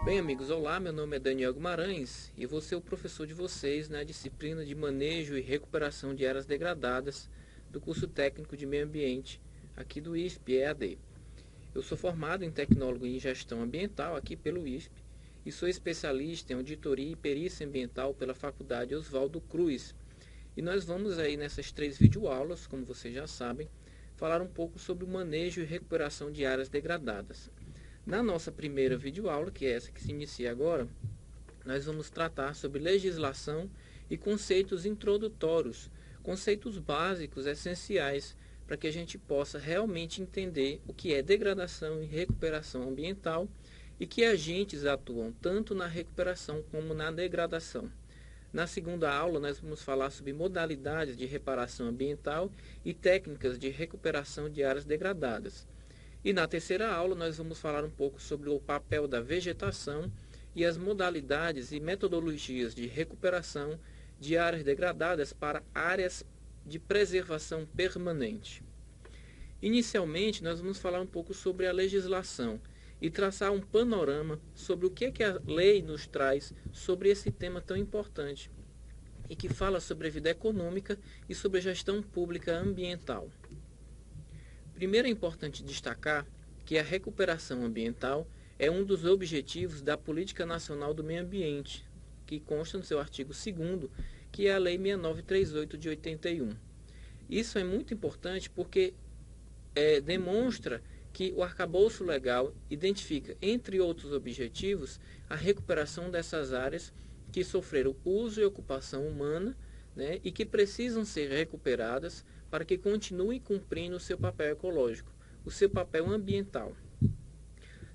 Bem, amigos, olá, meu nome é Daniel Guimarães e vou ser o professor de vocês na disciplina de Manejo e Recuperação de Áreas Degradadas do curso técnico de Meio Ambiente aqui do ISP EAD. Eu sou formado em tecnólogo em gestão ambiental aqui pelo ISP e sou especialista em auditoria e perícia ambiental pela Faculdade Oswaldo Cruz. E nós vamos aí nessas 3 videoaulas, como vocês já sabem, falar um pouco sobre o manejo e recuperação de áreas degradadas. Na nossa primeira videoaula, que é essa que se inicia agora, nós vamos tratar sobre legislação e conceitos introdutórios, conceitos básicos, essenciais, para que a gente possa realmente entender o que é degradação e recuperação ambiental e que agentes atuam tanto na recuperação como na degradação. Na segunda aula, nós vamos falar sobre modalidades de reparação ambiental e técnicas de recuperação de áreas degradadas. E na terceira aula nós vamos falar um pouco sobre o papel da vegetação e as modalidades e metodologias de recuperação de áreas degradadas para áreas de preservação permanente. Inicialmente nós vamos falar um pouco sobre a legislação e traçar um panorama sobre o que a lei nos traz sobre esse tema tão importante e que fala sobre a vida econômica e sobre a gestão pública ambiental. Primeiro é importante destacar que a recuperação ambiental é um dos objetivos da Política Nacional do Meio Ambiente, que consta no seu artigo 2º, que é a Lei 6938 de 81. Isso é muito importante porque demonstra que o arcabouço legal identifica, entre outros objetivos, a recuperação dessas áreas que sofreram uso e ocupação humana, e que precisam ser recuperadas para que continuem cumprindo o seu papel ecológico, o seu papel ambiental.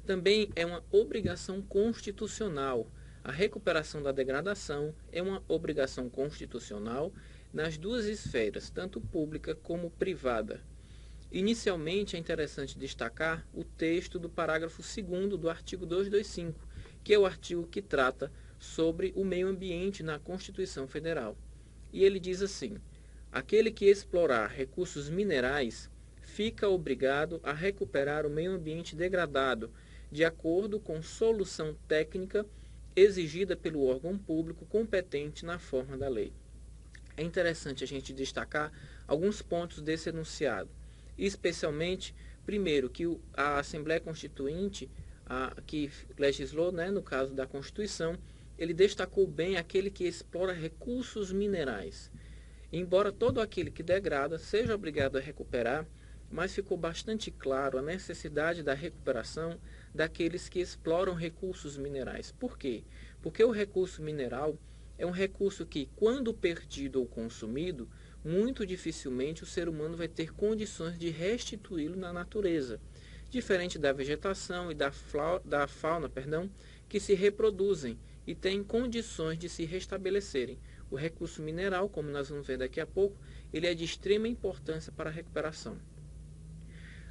Também é uma obrigação constitucional. A recuperação da degradação é uma obrigação constitucional nas duas esferas, tanto pública como privada. Inicialmente é interessante destacar o texto do parágrafo 2º do artigo 225, que é o artigo que trata sobre o meio ambiente na Constituição Federal. E ele diz assim: aquele que explorar recursos minerais fica obrigado a recuperar o meio ambiente degradado, de acordo com solução técnica exigida pelo órgão público competente na forma da lei. É interessante a gente destacar alguns pontos desse enunciado, especialmente, primeiro, que a Assembleia Constituinte, que legislou, no caso da Constituição, ele destacou bem aquele que explora recursos minerais. Embora todo aquele que degrada seja obrigado a recuperar, mas ficou bastante claro a necessidade da recuperação daqueles que exploram recursos minerais. Por quê? Porque o recurso mineral é um recurso que, quando perdido ou consumido, muito dificilmente o ser humano vai ter condições de restituí-lo na natureza, diferente da vegetação e da fauna, que se reproduzem e têm condições de se restabelecerem. O recurso mineral, como nós vamos ver daqui a pouco, ele é de extrema importância para a recuperação.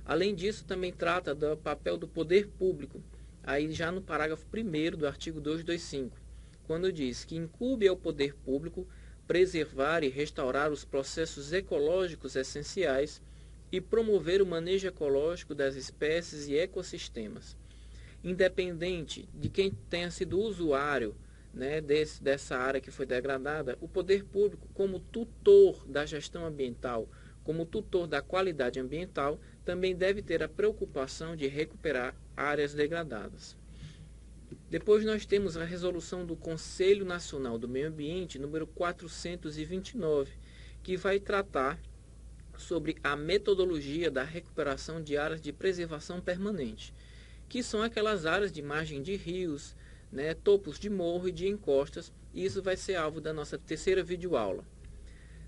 Além disso, também trata do papel do poder público, aí já no parágrafo 1º do artigo 225, quando diz que incumbe ao poder público preservar e restaurar os processos ecológicos essenciais e promover o manejo ecológico das espécies e ecossistemas. Independente de quem tenha sido usuário dessa área que foi degradada, o poder público, como tutor da gestão ambiental, como tutor da qualidade ambiental, também deve ter a preocupação de recuperar áreas degradadas. Depois nós temos a resolução do Conselho Nacional do Meio Ambiente, número 429, que vai tratar sobre a metodologia da recuperação de áreas de preservação permanente, que são aquelas áreas de margem de rios, topos de morro e de encostas, e isso vai ser alvo da nossa terceira videoaula.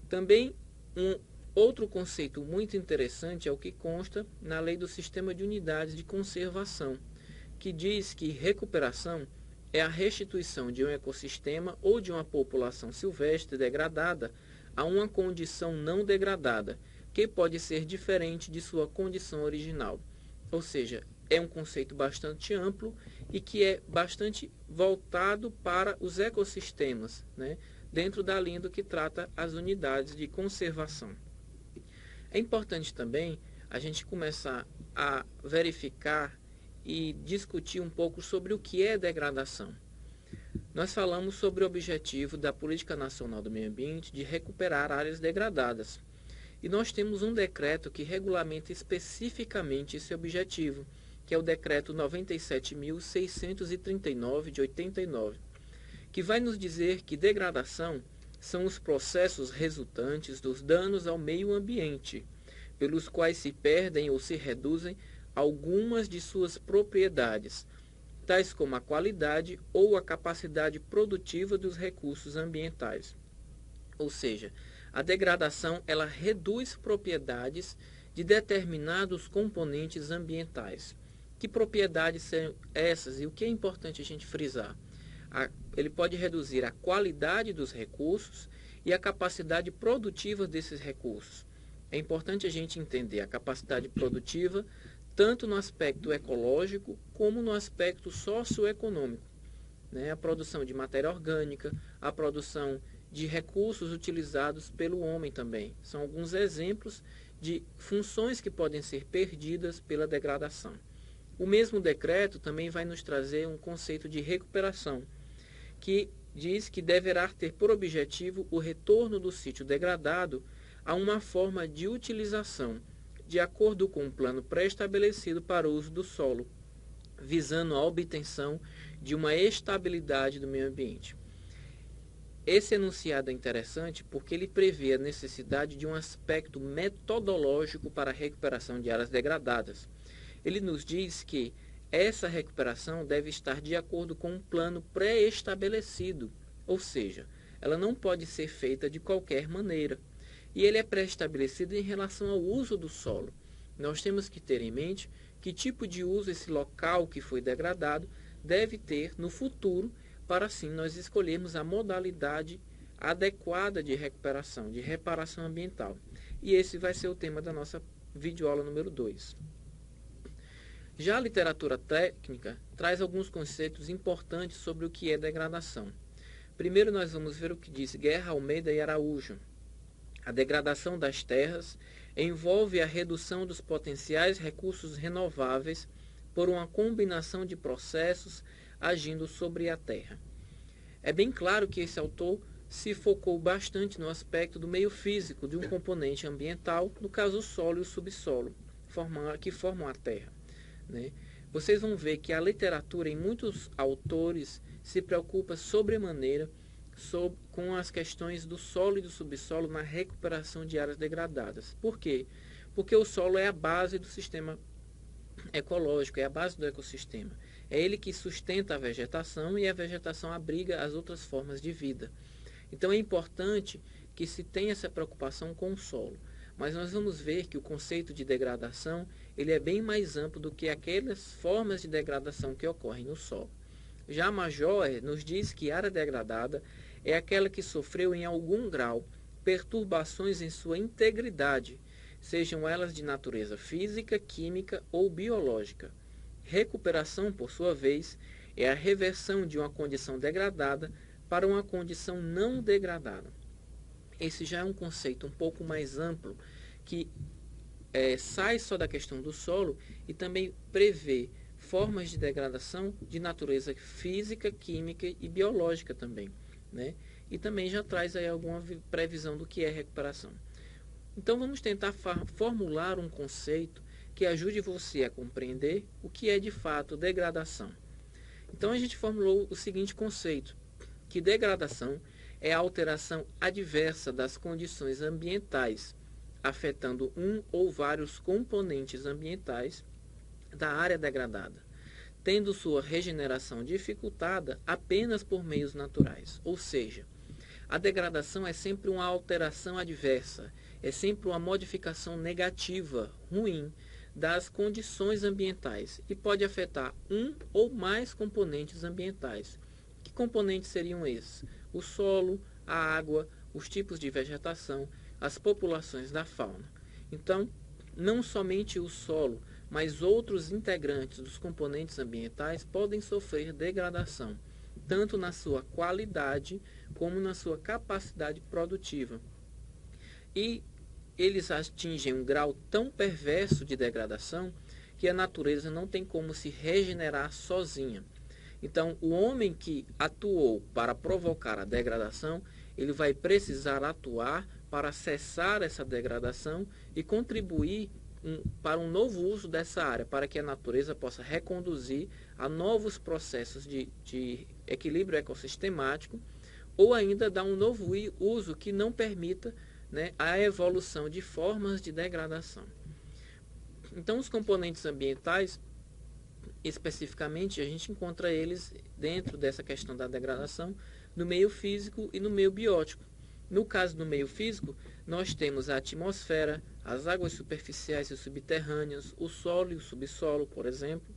Também um outro conceito muito interessante é o que consta na Lei do Sistema de Unidades de Conservação, que diz que recuperação é a restituição de um ecossistema ou de uma população silvestre degradada a uma condição não degradada, que pode ser diferente de sua condição original. Ou seja, é um conceito bastante amplo e que é bastante voltado para os ecossistemas, dentro da linha do que trata as unidades de conservação. É importante também a gente começar a verificar e discutir um pouco sobre o que é degradação. Nós falamos sobre o objetivo da Política Nacional do Meio Ambiente de recuperar áreas degradadas. E nós temos um decreto que regulamenta especificamente esse objetivo, que é o Decreto 97.639 de 89, que vai nos dizer que degradação são os processos resultantes dos danos ao meio ambiente, pelos quais se perdem ou se reduzem algumas de suas propriedades, tais como a qualidade ou a capacidade produtiva dos recursos ambientais. Ou seja, a degradação ela reduz propriedades de determinados componentes ambientais. Que propriedades são essas e o que é importante a gente frisar? Ele pode reduzir a qualidade dos recursos e a capacidade produtiva desses recursos. É importante a gente entender a capacidade produtiva tanto no aspecto ecológico como no aspecto socioeconômico, né? A produção de matéria orgânica, a produção de recursos utilizados pelo homem também. São alguns exemplos de funções que podem ser perdidas pela degradação. O mesmo decreto também vai nos trazer um conceito de recuperação, que diz que deverá ter por objetivo o retorno do sítio degradado a uma forma de utilização, de acordo com um plano pré-estabelecido para o uso do solo, visando a obtenção de uma estabilidade do meio ambiente. Esse enunciado é interessante porque ele prevê a necessidade de um aspecto metodológico para a recuperação de áreas degradadas. Ele nos diz que essa recuperação deve estar de acordo com um plano pré-estabelecido, ou seja, ela não pode ser feita de qualquer maneira. E ele é pré-estabelecido em relação ao uso do solo. Nós temos que ter em mente que tipo de uso esse local que foi degradado deve ter no futuro, para assim nós escolhermos a modalidade adequada de recuperação, de reparação ambiental. E esse vai ser o tema da nossa videoaula número 2. Já a literatura técnica traz alguns conceitos importantes sobre o que é degradação. Primeiro nós vamos ver o que diz Guerra, Almeida e Araújo. A degradação das terras envolve a redução dos potenciais recursos renováveis por uma combinação de processos agindo sobre a terra. É bem claro que esse autor se focou bastante no aspecto do meio físico de um componente ambiental, no caso o solo e o subsolo, que formam a terra, né? Vocês vão ver que a literatura, em muitos autores, se preocupa sobremaneira com as questões do solo e do subsolo na recuperação de áreas degradadas. Por quê? Porque o solo é a base do sistema ecológico, é a base do ecossistema. É ele que sustenta a vegetação e a vegetação abriga as outras formas de vida. Então é importante que se tenha essa preocupação com o solo. Mas nós vamos ver que o conceito de degradação ele é bem mais amplo do que aquelas formas de degradação que ocorrem no solo. Já Major nos diz que área degradada é aquela que sofreu em algum grau perturbações em sua integridade, sejam elas de natureza física, química ou biológica. Recuperação, por sua vez, é a reversão de uma condição degradada para uma condição não degradada. Esse já é um conceito um pouco mais amplo, que sai só da questão do solo e também prevê formas de degradação de natureza física, química e biológica também, né? E também já traz aí alguma previsão do que é recuperação. Então vamos tentar formular um conceito que ajude você a compreender o que é de fato degradação. Então a gente formulou o seguinte conceito, que degradação é a alteração adversa das condições ambientais, afetando um ou vários componentes ambientais da área degradada, tendo sua regeneração dificultada apenas por meios naturais. Ou seja, a degradação é sempre uma alteração adversa, é sempre uma modificação negativa, ruim, das condições ambientais e pode afetar um ou mais componentes ambientais. Que componentes seriam esses? O solo, a água, os tipos de vegetação, as populações da fauna. Então, não somente o solo, mas outros integrantes dos componentes ambientais podem sofrer degradação, tanto na sua qualidade como na sua capacidade produtiva. E eles atingem um grau tão perverso de degradação que a natureza não tem como se regenerar sozinha. Então, o homem que atuou para provocar a degradação, ele vai precisar atuar para cessar essa degradação e contribuir para um novo uso dessa área, para que a natureza possa reconduzir a novos processos de equilíbrio ecossistemático, ou ainda dar um novo uso que não permita, né, a evolução de formas de degradação. Então, os componentes ambientais, especificamente, a gente encontra eles dentro dessa questão da degradação no meio físico e no meio biótico. No caso do meio físico, nós temos a atmosfera, as águas superficiais e subterrâneas, o solo e o subsolo, por exemplo.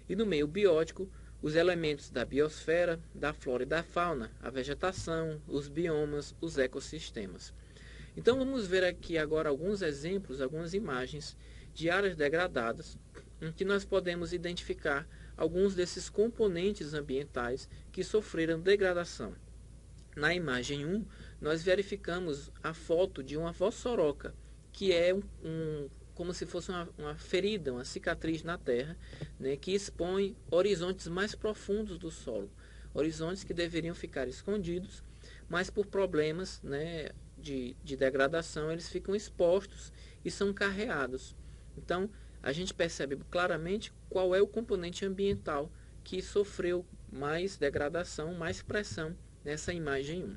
E no meio biótico, os elementos da biosfera, da flora e da fauna, a vegetação, os biomas, os ecossistemas. Então vamos ver aqui agora alguns exemplos, algumas imagens de áreas degradadas, em que nós podemos identificar alguns desses componentes ambientais que sofreram degradação. Na imagem 1, nós verificamos a foto de uma vossoroca, que é como se fosse uma ferida, uma cicatriz na terra, né, que expõe horizontes mais profundos do solo. Horizontes que deveriam ficar escondidos, mas por problemas, né, de degradação, eles ficam expostos e são carreados. Então, a gente percebe claramente qual é o componente ambiental que sofreu mais degradação, mais pressão nessa imagem 1.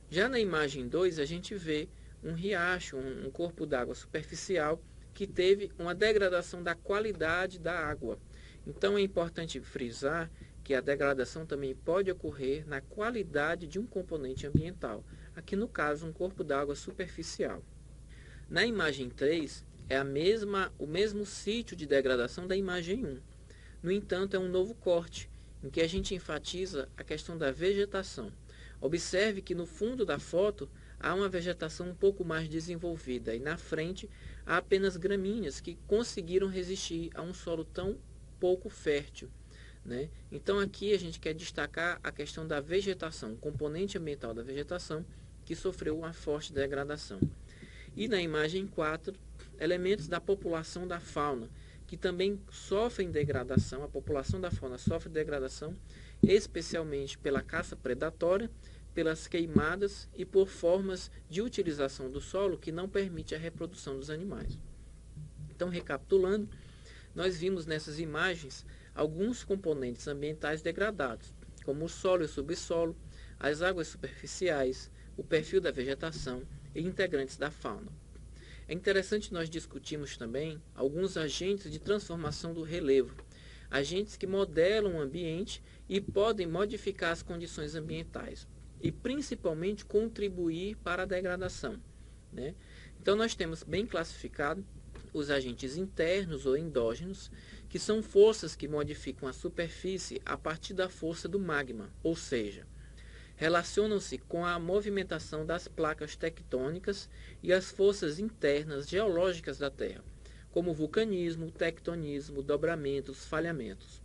Já na imagem 2, a gente vê um riacho, um corpo d'água superficial que teve uma degradação da qualidade da água. Então é importante frisar que a degradação também pode ocorrer na qualidade de um componente ambiental, aqui no caso um corpo d'água superficial. Na imagem 3, é o mesmo sítio de degradação da imagem 1. No entanto, é um novo corte, em que a gente enfatiza a questão da vegetação. Observe que no fundo da foto há uma vegetação um pouco mais desenvolvida e na frente há apenas gramíneas que conseguiram resistir a um solo tão pouco fértil, né? Então aqui a gente quer destacar a questão da vegetação, o componente ambiental da vegetação que sofreu uma forte degradação. E na imagem 4, elementos da população da fauna, que também sofrem degradação, a população da fauna sofre degradação, especialmente pela caça predatória, pelas queimadas e por formas de utilização do solo que não permite a reprodução dos animais. Então, recapitulando, nós vimos nessas imagens alguns componentes ambientais degradados, como o solo e o subsolo, as águas superficiais, o perfil da vegetação e integrantes da fauna. É interessante nós discutirmos também alguns agentes de transformação do relevo, agentes que modelam o ambiente e podem modificar as condições ambientais e principalmente contribuir para a degradação, né? Então nós temos bem classificado os agentes internos ou endógenos, que são forças que modificam a superfície a partir da força do magma, ou seja, relacionam-se com a movimentação das placas tectônicas e as forças internas geológicas da Terra, como vulcanismo, tectonismo, dobramentos, falhamentos.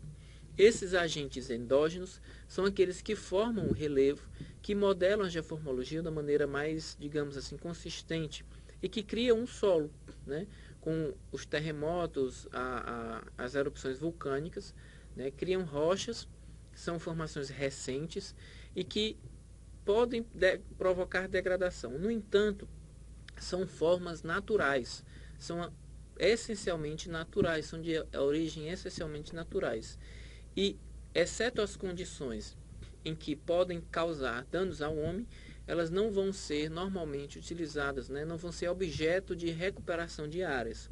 Esses agentes endógenos são aqueles que formam o relevo, que modelam a geomorfologia da maneira mais, digamos assim, consistente e que criam um solo, né, com os terremotos, as erupções vulcânicas, né, criam rochas, são formações recentes e que podem provocar degradação. No entanto, são formas naturais, são essencialmente naturais, são de origem essencialmente naturais. E, exceto as condições em que podem causar danos ao homem, elas não vão ser normalmente utilizadas, né? Não vão ser objeto de recuperação de áreas.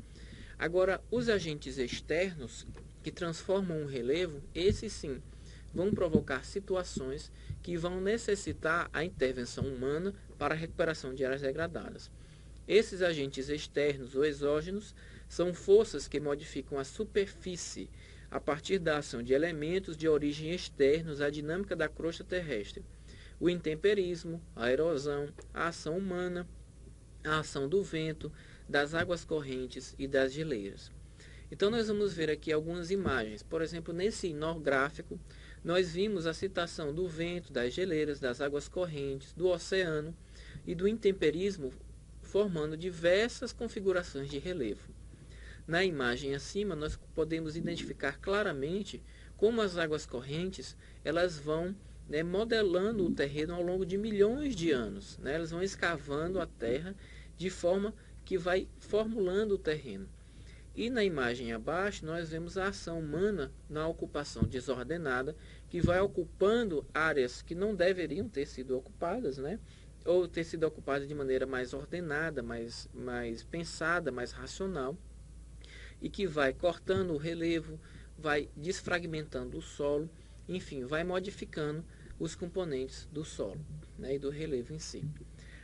Agora, os agentes externos que transformam o relevo, esses sim, vão provocar situações que vão necessitar a intervenção humana para a recuperação de áreas degradadas. Esses agentes externos ou exógenos são forças que modificam a superfície a partir da ação de elementos de origem externos à dinâmica da crosta terrestre. O intemperismo, a erosão, a ação humana, a ação do vento, das águas correntes e das geleiras. Então nós vamos ver aqui algumas imagens. Por exemplo, nesse nó gráfico, nós vimos a citação do vento, das geleiras, das águas correntes, do oceano e do intemperismo, formando diversas configurações de relevo. Na imagem acima, nós podemos identificar claramente como as águas correntes elas vão, né, modelando o terreno ao longo de milhões de anos. Né? Elas vão escavando a terra de forma que vai formulando o terreno. E na imagem abaixo, nós vemos a ação humana na ocupação desordenada, que vai ocupando áreas que não deveriam ter sido ocupadas, né? Ou ter sido ocupadas de maneira mais ordenada, mais pensada, mais racional, e que vai cortando o relevo, vai desfragmentando o solo, enfim, vai modificando os componentes do solo, né, e do relevo em si.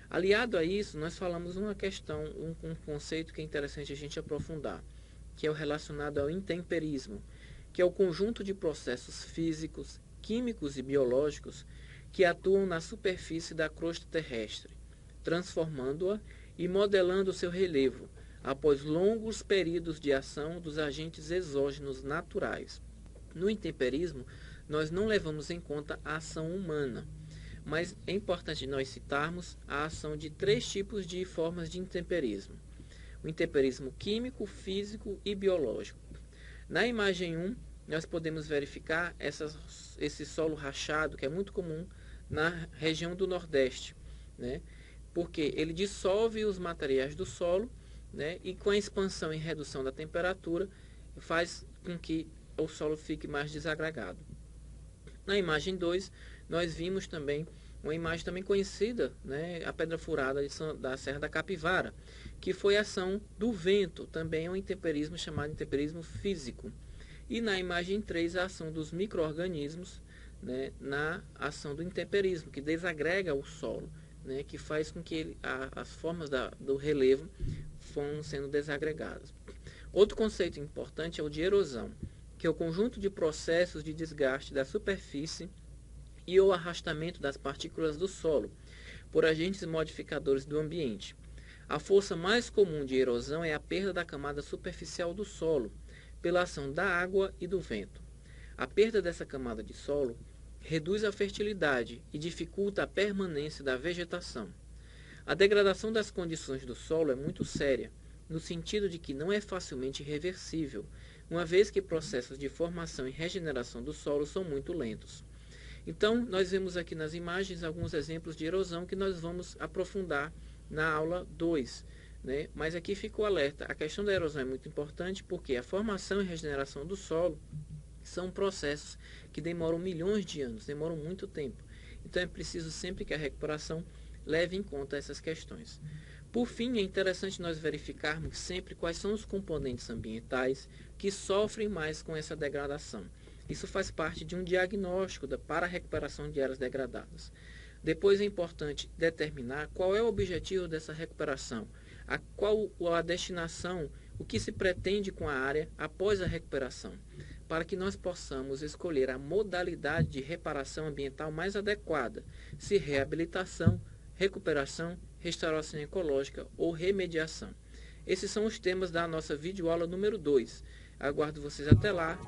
Aliado a isso, nós falamos uma questão, um conceito que é interessante a gente aprofundar, que é o relacionado ao intemperismo, que é o conjunto de processos físicos, químicos e biológicos que atuam na superfície da crosta terrestre, transformando-a e modelando seu relevo, após longos períodos de ação dos agentes exógenos naturais. No intemperismo, nós não levamos em conta a ação humana, mas é importante nós citarmos a ação de 3 tipos de formas de intemperismo. O intemperismo químico, físico e biológico. Na imagem 1, nós podemos verificar esse solo rachado, que é muito comum na região do Nordeste, né? Porque ele dissolve os materiais do solo, né? E com a expansão e redução da temperatura, faz com que o solo fique mais desagregado. Na imagem 2, nós vimos também uma imagem também conhecida, né, a pedra furada da Serra da Capivara, que foi a ação do vento, também é um intemperismo chamado intemperismo físico. E na imagem 3, a ação dos micro-organismos, né, na ação do intemperismo, que desagrega o solo, né, que faz com que as formas do relevo vão sendo desagregadas. Outro conceito importante é o de erosão, que é o conjunto de processos de desgaste da superfície e o arrastamento das partículas do solo por agentes modificadores do ambiente. A força mais comum de erosão é a perda da camada superficial do solo, pela ação da água e do vento. A perda dessa camada de solo reduz a fertilidade e dificulta a permanência da vegetação. A degradação das condições do solo é muito séria, no sentido de que não é facilmente reversível, uma vez que processos de formação e regeneração do solo são muito lentos. Então, nós vemos aqui nas imagens alguns exemplos de erosão que nós vamos aprofundar na aula 2. Né? Mas aqui ficou alerta, a questão da erosão é muito importante porque a formação e regeneração do solo são processos que demoram milhões de anos, demoram muito tempo. Então é preciso sempre que a recuperação leve em conta essas questões. Por fim, é interessante nós verificarmos sempre quais são os componentes ambientais que sofrem mais com essa degradação. Isso faz parte de um diagnóstico para a recuperação de áreas degradadas. Depois é importante determinar qual é o objetivo dessa recuperação, qual a destinação, o que se pretende com a área após a recuperação, para que nós possamos escolher a modalidade de reparação ambiental mais adequada, se reabilitação, recuperação, restauração ecológica ou remediação. Esses são os temas da nossa videoaula número 2. Aguardo vocês até lá.